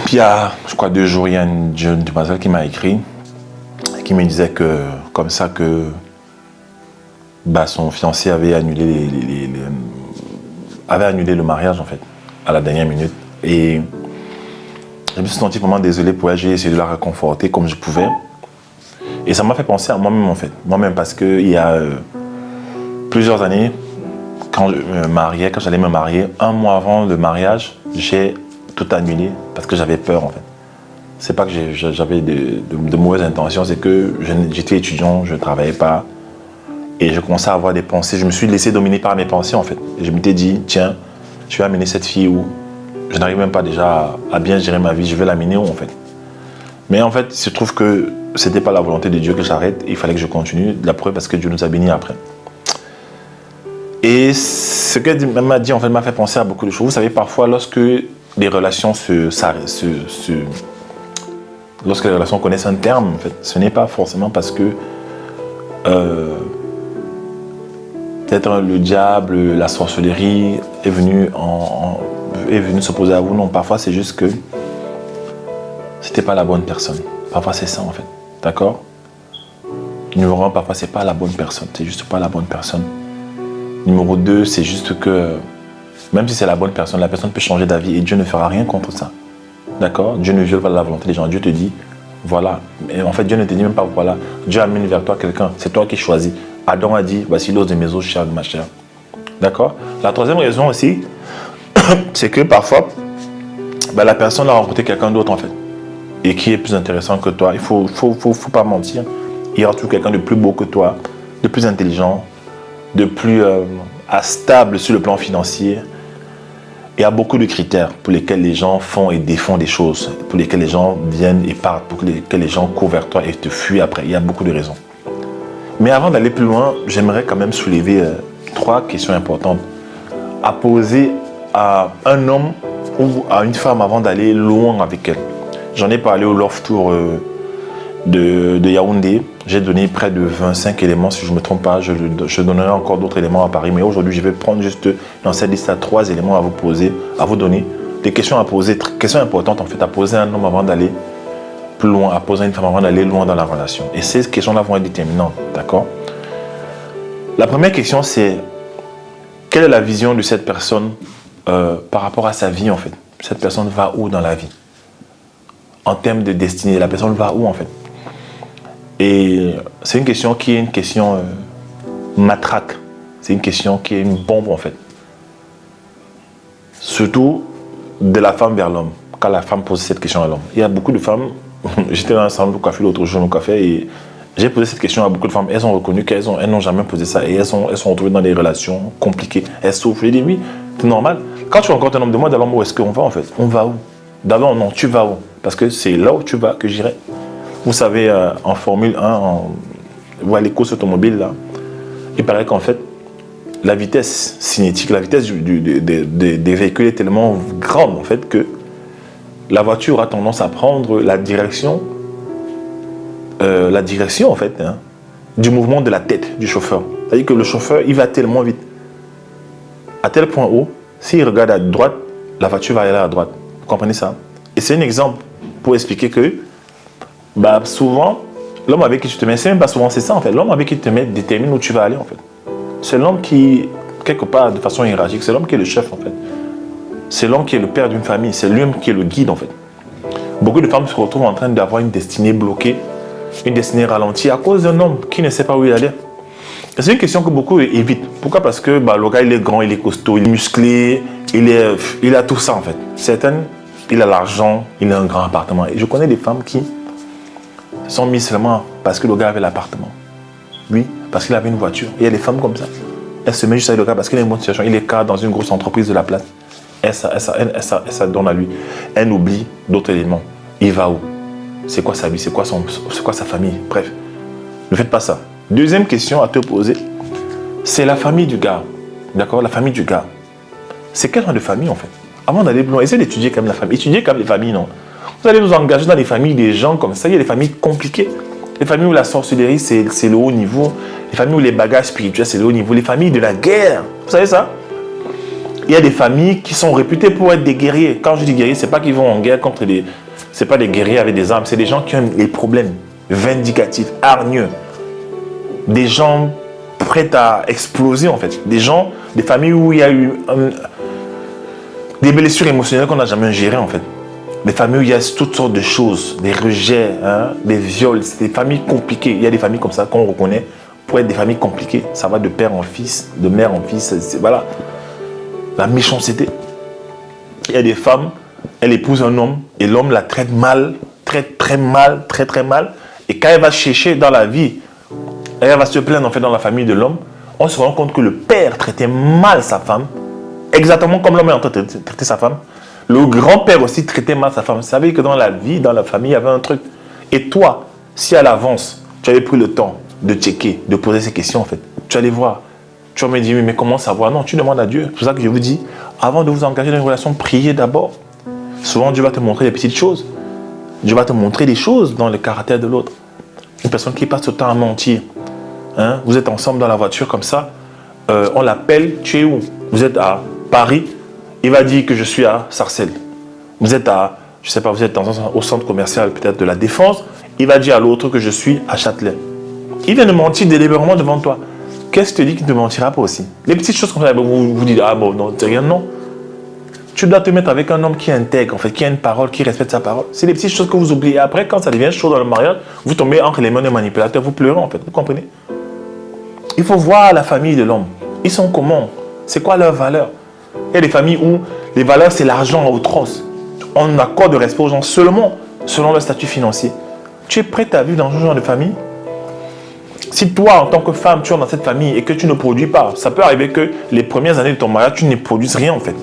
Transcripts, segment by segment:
Puis il y a, je crois, 2 jours, il y a une jeune demoiselle qui m'a écrit, qui me disait que, comme ça, que son fiancé avait annulé, avait annulé le mariage, en fait, à la dernière minute. Et je me suis senti vraiment désolé pour elle. J'ai essayé de la réconforter comme je pouvais. Et ça m'a fait penser à moi-même, en fait. Moi-même, parce qu'il y a plusieurs années, quand je me mariais, quand j'allais me marier, 1 mois avant le mariage, j'ai tout annulé parce que j'avais peur, en fait. C'est pas que j'avais de mauvaises intentions, c'est que j'étais étudiant, je ne travaillais pas. Et je commençais à avoir des pensées. Je me suis laissé dominer par mes pensées, en fait. Et je m'étais dit, tiens, je vais amener cette fille où je n'arrive même pas déjà à bien gérer ma vie. Je vais l'amener où, en fait. Mais en fait, il se trouve que ce n'était pas la volonté de Dieu que j'arrête. Il fallait que je continue. La preuve, parce que Dieu nous a bénis après. Et ce qu'elle m'a dit, en fait, m'a fait penser à beaucoup de choses. Vous savez, parfois, lorsque les relations lorsque les relations connaissent un terme, en fait, ce n'est pas forcément parce que peut-être le diable, la sorcellerie est venu s'opposer à vous. Non, parfois c'est juste que c'était pas la bonne personne. Parfois c'est ça, en fait. D'accord? Numéro 1, parfois c'est pas la bonne personne. C'est juste pas la bonne personne. Numéro 2, c'est juste que même si c'est la bonne personne, la personne peut changer d'avis et Dieu ne fera rien contre ça. D'accord? Dieu ne viole pas la volonté des gens. Dieu te dit, voilà. Et en fait, Dieu ne te dit même pas, voilà. Dieu amène vers toi quelqu'un. C'est toi qui choisis. Adam a dit, voici l'os de mes os, chair de ma chair. D'accord? La troisième raison aussi, c'est que parfois, la personne a rencontré quelqu'un d'autre, en fait. Et qui est plus intéressant que toi. Il faut pas mentir. Il y aura toujours quelqu'un de plus beau que toi, de plus intelligent, de plus stable sur le plan financier. Il y a beaucoup de critères pour lesquels les gens font et défont des choses, pour lesquels les gens viennent et partent, pour lesquels les gens courent vers toi et te fuient après. Il y a beaucoup de raisons. Mais avant d'aller plus loin, j'aimerais quand même soulever 3 questions importantes à poser à un homme ou à une femme avant d'aller loin avec elle. J'en ai parlé au Love Tour de Yaoundé. J'ai donné près de 25 éléments, si je ne me trompe pas. Je donnerai encore d'autres éléments à Paris. Mais aujourd'hui, je vais prendre juste dans cette liste 3 éléments à vous poser, à vous donner. Des questions à poser, questions importantes en fait, à poser à un homme avant d'aller plus loin, à poser à une femme avant d'aller loin dans la relation. Et ces questions-là vont être déterminantes, d'accord? La première question, c'est quelle est la vision de cette personne par rapport à sa vie en fait? Cette personne va où dans la vie? En termes de destinée, la personne va où en fait? Et c'est une question qui est une question matraque. C'est une question qui est une bombe en fait. Surtout de la femme vers l'homme. Quand la femme pose cette question à l'homme. Il y a beaucoup de femmes. J'étais dans un salon de café l'autre jour au café et j'ai posé cette question à beaucoup de femmes. Elles ont reconnu qu'elles n'ont jamais posé ça et elles sont retrouvées dans des relations compliquées. Elles souffrent. J'ai dit oui, c'est normal. Quand tu rencontres un homme, demande alors où est-ce qu'on va en fait? On va où? D'abord non, tu vas où? Parce que c'est là où tu vas que j'irai. Vous savez, en Formule 1, les courses automobiles, là, il paraît qu'en fait, la vitesse cinétique, la vitesse des véhicules est tellement grande en fait que la voiture a tendance à prendre la direction en fait, du mouvement de la tête du chauffeur. C'est-à-dire que le chauffeur, il va tellement vite. À tel point où, s'il regarde à droite, la voiture va aller à droite. Vous comprenez ça? Et c'est un exemple pour expliquer que souvent, l'homme avec qui tu te mets, c'est même pas souvent c'est ça en fait. L'homme avec qui tu te mets détermine où tu vas aller en fait. C'est l'homme qui, quelque part de façon hiérarchique, c'est l'homme qui est le chef en fait. C'est l'homme qui est le père d'une famille, c'est l'homme qui est le guide en fait. Beaucoup de femmes se retrouvent en train d'avoir une destinée bloquée, une destinée ralentie à cause d'un homme qui ne sait pas où il allait. C'est une question que beaucoup évitent. Pourquoi? Parce que le gars il est grand, il est costaud, il est musclé, il a tout ça en fait. Certaines, il a l'argent, il a un grand appartement. Et je connais des femmes qui se sont mises seulement parce que le gars avait l'appartement. Oui, parce qu'il avait une voiture. Il y a des femmes comme ça. Elle se met juste avec le gars parce qu'il a une bonne situation. Il est cadre dans une grosse entreprise de la place. Elle ça donne à lui. Elle oublie d'autres éléments. Il va où? C'est quoi sa vie? C'est quoi sa famille? Bref, ne faites pas ça. Deuxième question à te poser, c'est la famille du gars. D'accord? La famille du gars. C'est quel genre de famille en fait? Avant d'aller plus loin, essayez d'étudier quand même la famille. Étudiez quand même les familles, non? Vous allez vous engager dans les familles des gens comme ça. Il y a des familles compliquées. Les familles où la sorcellerie, c'est le haut niveau. Les familles où les bagages spirituels, c'est le haut niveau. Les familles de la guerre. Vous savez ça? Il y a des familles qui sont réputées pour être des guerriers. Quand je dis guerriers, ce n'est pas qu'ils vont en guerre contre des... Ce n'est pas des guerriers avec des armes, c'est des gens qui ont les problèmes vindicatifs, hargneux. Des gens prêts à exploser en fait. Des gens, des familles où il y a eu des blessures émotionnelles qu'on n'a jamais gérées en fait. Des familles où il y a toutes sortes de choses, des rejets, hein, des viols, c'est des familles compliquées. Il y a des familles comme ça qu'on reconnaît pour être des familles compliquées. Ça va de père en fils, de mère en fils, voilà. La méchanceté. Il y a des femmes, elle épouse un homme et l'homme la traite mal, très mal. Et quand elle va chercher dans la vie, elle va se plaindre en fait dans la famille de l'homme, on se rend compte que le père traitait mal sa femme, exactement comme l'homme est en train de traiter sa femme. Le grand-père aussi traitait mal sa femme. Vous savez que dans la vie, dans la famille, il y avait un truc. Et toi, si à l'avance, tu avais pris le temps de checker, de poser ces questions en fait, tu allais voir. Tu vas me dire, mais comment savoir? Non, tu demandes à Dieu. C'est pour ça que je vous dis, avant de vous engager dans une relation, priez d'abord. Souvent, Dieu va te montrer des petites choses. Dieu va te montrer des choses dans le caractère de l'autre. Une personne qui passe le temps à mentir. Hein? Vous êtes ensemble dans la voiture comme ça. On l'appelle, tu es où? Vous êtes à Paris. Il va dire que je suis à Sarcelles. Vous êtes à, je sais pas, vous êtes au centre commercial peut-être de la Défense. Il va dire à l'autre que je suis à Châtelet. Il vient de mentir délibérément devant toi. Qu'est-ce que tu te dis qu'il ne te mentira pas aussi? Les petites choses comme ça, vous dites, ah bon, non, c'est rien, non. Tu dois te mettre avec un homme qui est intègre, en fait, qui a une parole, qui respecte sa parole. C'est les petites choses que vous oubliez. Après, quand ça devient chaud dans le mariage, vous tombez entre les mains des manipulateurs, vous pleurez, en fait. Vous comprenez? Il faut voir la famille de l'homme. Ils sont comment? C'est quoi leurs valeurs? Il y a des familles où les valeurs, c'est l'argent à outrance. On accorde de respect aux gens seulement selon leur statut financier. Tu es prêt à vivre dans ce genre de famille? Si toi, en tant que femme, tu es dans cette famille et que tu ne produis pas, ça peut arriver que les premières années de ton mariage, tu ne produises rien en fait.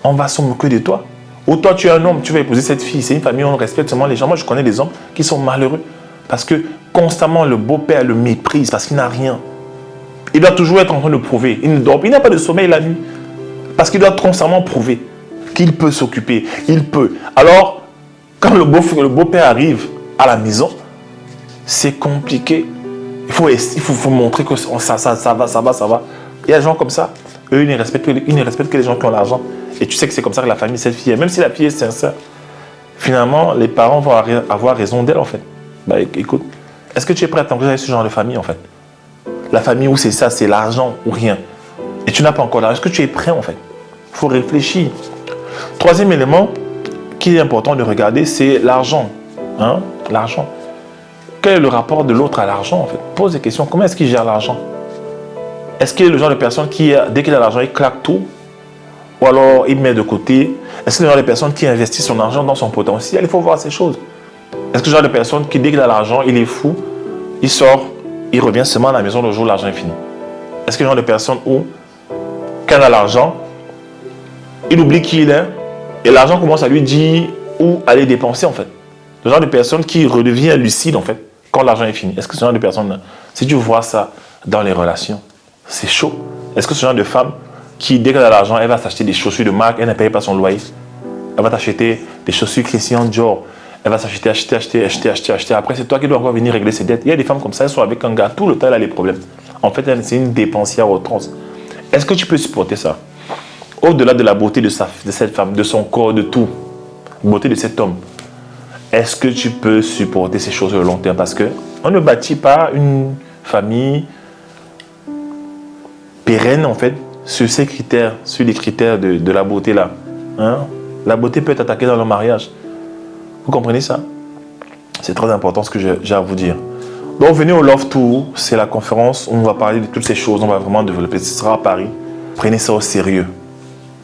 On va s'en moquer de toi. Ou toi, tu es un homme, tu vas épouser cette fille. C'est une famille où on respecte seulement les gens. Moi, je connais des hommes qui sont malheureux parce que constamment, le beau-père le méprise parce qu'il n'a rien. Il doit toujours être en train de prouver. Il ne dort, il n'a pas de sommeil la nuit parce qu'il doit constamment prouver qu'il peut s'occuper. Il peut. Alors, quand le beau-père arrive à la maison, c'est compliqué. Il faut montrer que ça va. Il y a des gens comme ça. Eux, ils ne respectent que les gens qui ont l'argent. Et tu sais que c'est comme ça que la famille, cette fille, même si la fille est sincère, finalement, les parents vont avoir raison d'elle, en fait. Bah, écoute, est-ce que tu es prêt à t'engager avec ce genre de famille, en fait? La famille où c'est ça, c'est l'argent ou rien. Et tu n'as pas encore l'argent. Est-ce que tu es prêt, en fait? Il faut réfléchir. Troisième élément qui est important de regarder, c'est l'argent. Hein? L'argent. Quel est le rapport de l'autre à l'argent, en fait? Pose des questions. Comment est-ce qu'il gère l'argent? Est-ce qu'il est le genre de personne qui, dès qu'il a l'argent, il claque tout? Ou alors, il met de côté? Est-ce qu'il est le genre de personne qui investit son argent dans son potentiel? Il faut voir ces choses. Est-ce que le genre de personne qui, dès qu'il a l'argent, il est fou, il sort, il revient seulement à la maison le jour où l'argent est fini? Est-ce que le genre de personne où, quand il a l'argent, il oublie qui il est et l'argent commence à lui dire où aller dépenser, en fait? Le genre de personne qui redevient lucide, en fait, quand l'argent est fini. Est-ce que ce genre de personne, si tu vois ça dans les relations, c'est chaud? Est-ce que ce genre de femme qui, dès qu'elle a l'argent, elle va s'acheter des chaussures de marque, elle ne paye pas son loyer, elle va t'acheter des chaussures Christian Dior, elle va s'acheter, acheter. Après, c'est toi qui dois encore venir régler ses dettes. Il y a des femmes comme ça, elles sont avec un gars, tout le temps, elle a les problèmes. En fait, c'est une dépensière au trans. Est-ce que tu peux supporter ça? Au-delà de la beauté de cette femme, de son corps, de tout, beauté de cet homme, est-ce que tu peux supporter ces choses au long terme? Parce qu'on ne bâtit pas une famille pérenne, en fait, sur ces critères, sur les critères de la beauté là. Hein? La beauté peut être attaquée dans le mariage. Vous comprenez ça? C'est très important ce que j'ai à vous dire. Donc venez au Love Tour, c'est la conférence où on va parler de toutes ces choses, on va vraiment développer. Ce sera à Paris. Prenez ça au sérieux.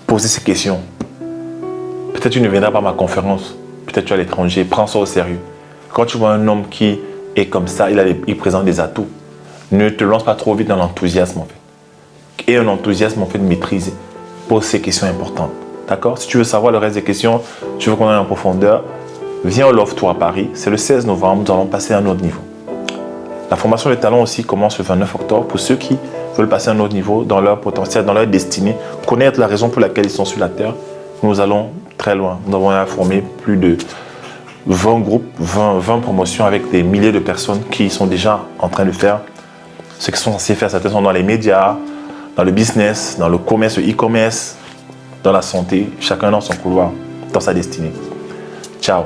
Posez ces questions. Peut-être tu ne viendras pas à ma conférence. Peut-être tu es à l'étranger. Prends ça au sérieux. Quand tu vois un homme qui est comme ça, il présente des atouts. Ne te lance pas trop vite dans l'enthousiasme, en fait. Et un enthousiasme, en fait, maîtrisé. Pose ces questions importantes. D'accord? Si tu veux savoir le reste des questions, tu veux qu'on aille en profondeur, viens au Love Tour à Paris. C'est le 16 novembre. Nous allons passer à un autre niveau. La formation des talents aussi commence le 29 octobre pour ceux qui veulent passer à un autre niveau dans leur potentiel, dans leur destinée, connaître la raison pour laquelle ils sont sur la terre. Nous allons très loin. Nous avons informé plus de 20 groupes, 20 promotions avec des milliers de personnes qui sont déjà en train de faire ce qu'ils sont censés faire. Certains sont dans les médias, dans le business, dans le commerce, le e-commerce, dans la santé, chacun dans son couloir, dans sa destinée. Ciao.